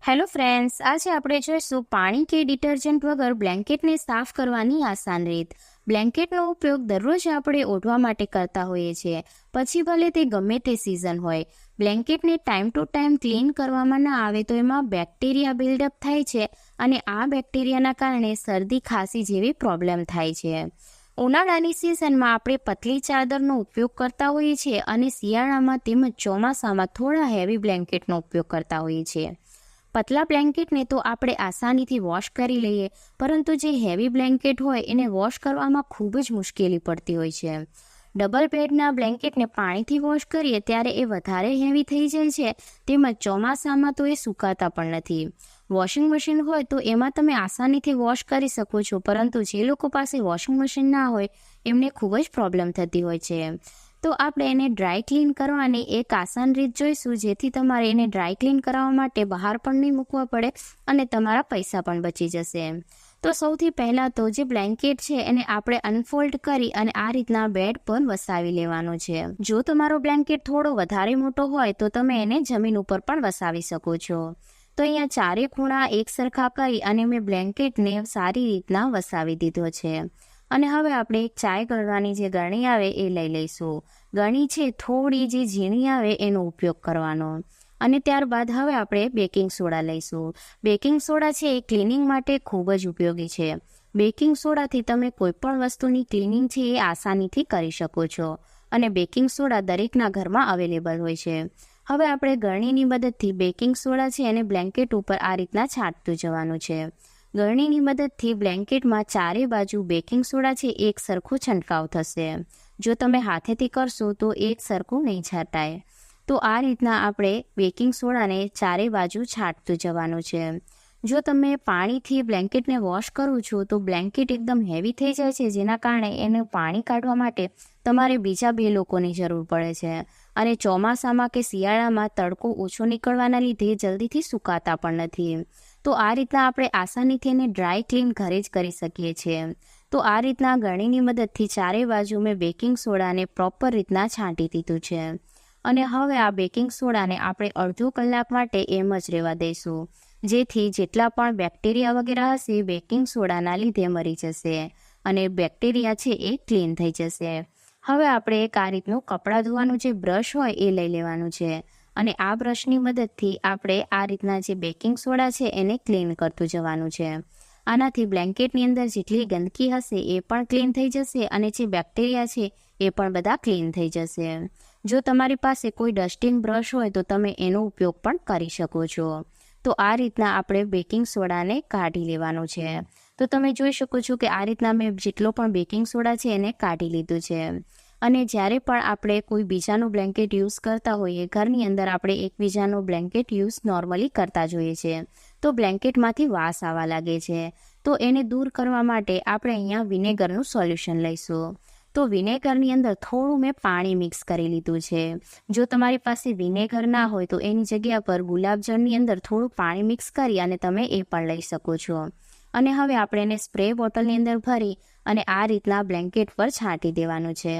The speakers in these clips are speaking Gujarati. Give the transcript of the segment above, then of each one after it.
હેલો ફ્રેન્ડ્સ, આજે આપણે જોઈશું પાણી કે ડિટર્જન્ટ વગર બ્લેન્કેટને સાફ કરવાની આસાન રીત. બ્લેન્કેટનો ઉપયોગ દરરોજ આપણે ઓઢવા માટે કરતા હોઈએ છીએ, પછી ભલે તે ગમે તે સિઝન હોય. બ્લેન્કેટને ટાઈમ ટુ ટાઈમ ક્લીન કરવામાં ના આવે તો એમાં બેક્ટેરિયા બિલ્ડઅપ થાય છે અને આ બેક્ટેરિયાના કારણે શરદી ખાંસી જેવી પ્રોબ્લેમ થાય છે. ઉનાળાની સિઝનમાં આપણે પતલી ચાદરનો ઉપયોગ કરતા હોઈએ છીએ અને શિયાળામાં તેમજ ચોમાસામાં થોડા હેવી બ્લેન્કેટનો ઉપયોગ કરતા હોઈએ છીએ. પતલા બ્લેન્કેટને તો આપણે આસાનીથી વોશ કરી લઈએ, પરંતુ જે હેવી બ્લેન્કેટ હોય એને વોશ કરવામાં ખૂબ જ મુશ્કેલી પડતી હોય છે. ડબલ બેડના બ્લેન્કેટને પાણીથી વોશ કરીએ ત્યારે એ વધારે હેવી થઈ જાય છે, તેમજ ચોમાસામાં તો એ સુકાતા પણ નથી. વોશિંગ મશીન હોય તો એમાં તમે આસાનીથી વોશ કરી શકો છો, પરંતુ જે લોકો પાસે વોશિંગ મશીન ના હોય એમને ખૂબ જ પ્રોબ્લેમ થતી હોય છે. તો આપણે એને ડ્રાય ક્લીન કરવાની એક આસાન રીત જોઈશું, જેથી તમારે એને ડ્રાય ક્લીન કરાવવા માટે બહાર પણ નહીં મૂકવા પડે અને તમારા પૈસા પણ બચી જશે. તો સૌથી પહેલાં તો જે બ્લેન્કેટ છે એને આપણે અનફોલ્ડ કરી અને આ રીતના બેડ પર વસાવી લેવાનો છે. જો તમારો બ્લેન્કેટ થોડો વધારે મોટો હોય તો તમે એને જમીન ઉપર પણ વસાવી શકો છો. તો અહીંયા ચારે ખૂણા એક સરખા કરી અને મેં બ્લેન્કેટને સારી રીતના વસાવી દીધો છે. અને હવે આપણે એક ચાય ગળવાની જે ગરણી આવે એ લઈ લઈશું. ગરણી છે થોડી જે ઝીણી આવે એનો ઉપયોગ કરવાનો. અને ત્યારબાદ હવે આપણે બેકિંગ સોડા લઈશું. બેકિંગ સોડા છે એ ક્લિનિંગ માટે ખૂબ જ ઉપયોગી છે. બેકિંગ સોડાથી તમે કોઈપણ વસ્તુની ક્લિનિંગ છે એ આસાનીથી કરી શકો છો અને બેકિંગ સોડા દરેકના ઘરમાં અવેલેબલ હોય છે. હવે આપણે ગરણીની મદદથી બેકિંગ સોડા છે એને બ્લેન્કેટ ઉપર આ રીતના છાંટતું જવાનું છે. ગરણીની મદદથી બ્લેન્કેટમાં ચારે બાજુ બેકિંગ સોડા છે એક સરખું છંટકાવ થશે. જો તમે હાથેથી કરશો તો એક સરખું નહીં છાંટાય. તો આ રીતના આપણે બેકિંગ સોડાને ચારે બાજુ છાંટતું જવાનું છે. જો તમે પાણીથી બ્લેન્કેટને વોશ કરો છો તો બ્લેન્કેટ એકદમ હેવી થઈ જાય છે, જેના કારણે એનું પાણી કાઢવા માટે તમારે બીજા 2 લોકોની જરૂર પડે છે. અને ચોમાસામાં કે શિયાળામાં તડકો ઓછો નીકળવાના લીધે જલ્દીથી સુકાતા પણ નથી. તો આ રીતના આપણે આસાનીથી એને ડ્રાય ક્લીન ઘરે જ કરી શકીએ છીએ. તો આ રીતના ગરણીની મદદથી ચારે બાજુ મેં બેકિંગ સોડાને પ્રોપર રીતના છાંટી દીધું છે. અને હવે આ બેકિંગ સોડાને આપણે અડધો કલાક માટે એમ જ રહેવા દઈશું, જેથી જેટલા પણ બેક્ટેરિયા વગેરે હશે બેકિંગ સોડાના લીધે મરી જશે અને બેક્ટેરિયા છે એ ક્લીન થઈ જશે. હવે આપણે એક આ રીતનું કપડાં ધોવાનું જે બ્રશ હોય એ લઈ લેવાનું છે અને આ બ્રશની મદદથી આપણે આ રીતના જે બેકિંગ સોડા છે એને ક્લીન કરતું જવાનું છે. આનાથી બ્લેન્કેટની અંદર જેટલી ગંદકી હશે એ પણ ક્લીન થઈ જશે અને જે બેક્ટેરિયા છે એ પણ બધા ક્લીન થઈ જશે. જો તમારી પાસે કોઈ ડસ્ટિંગ બ્રશ હોય તો તમે એનો ઉપયોગ પણ કરી શકો છો. તો આ રીતના આપણે બેકિંગ સોડાને કાઢી લેવાનું છે. તો તમે જોઈ શકો છો કે આ રીતના મેં જેટલો પણ બેકિંગ સોડા છે એને કાઢી લીધું છે. અને જ્યારે પણ આપણે કોઈ બીજાનું બ્લેન્કેટ યુઝ કરતા હોઈએ, ઘરની અંદર આપણે એકબીજાનું બ્લેન્કેટ યુઝ નોર્મલી કરતા જોઈએ છીએ, તો બ્લેન્કેટમાંથી વાસ આવવા લાગે છે. તો એને દૂર કરવા માટે આપણે અહીંયા વિનેગરનું સોલ્યુશન લઈશું. તો વિનેગરની અંદર થોડું મેં પાણી મિક્સ કરી લીધું છે. જો તમારી પાસે વિનેગર ના હોય તો એની જગ્યા પર ગુલાબજળની અંદર થોડું પાણી મિક્સ કરી અને તમે એ પણ લઈ શકો છો. અને હવે આપણે એને સ્પ્રે બોટલની અંદર ભરી અને આ રીતના બ્લેન્કેટ પર છાંટી દેવાનું છે.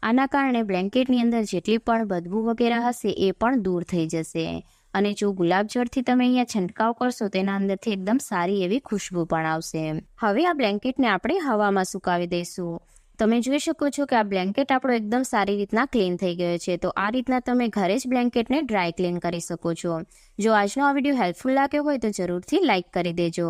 આના કારણે બ્લેન્કેટની અંદર જેટલી પણ બદબૂ વગેરે હશે એ પણ દૂર થઈ જશે. અને જો ગુલાબજળથી તમે અહીંયા છંટકાવ કરશો તેના અંદરથી એકદમ સારી એવી ખુશ્બુ પણ આવશે. હવે આ બ્લેન્કેટને આપણે હવામાં સુકાવી દઈશું. તમે જોઈ શકો છો કે આ બ્લેન્કેટ આપણો એકદમ સારી રીતના ક્લીન થઈ ગયો છે. તો આ રીતના તમે ઘરે જ બ્લેન્કેટને ડ્રાય ક્લીન કરી શકો છો. જો આજનો આ વિડીયો હેલ્પફુલ લાગ્યો હોય તો જરૂરથી લાઇક કરી દેજો.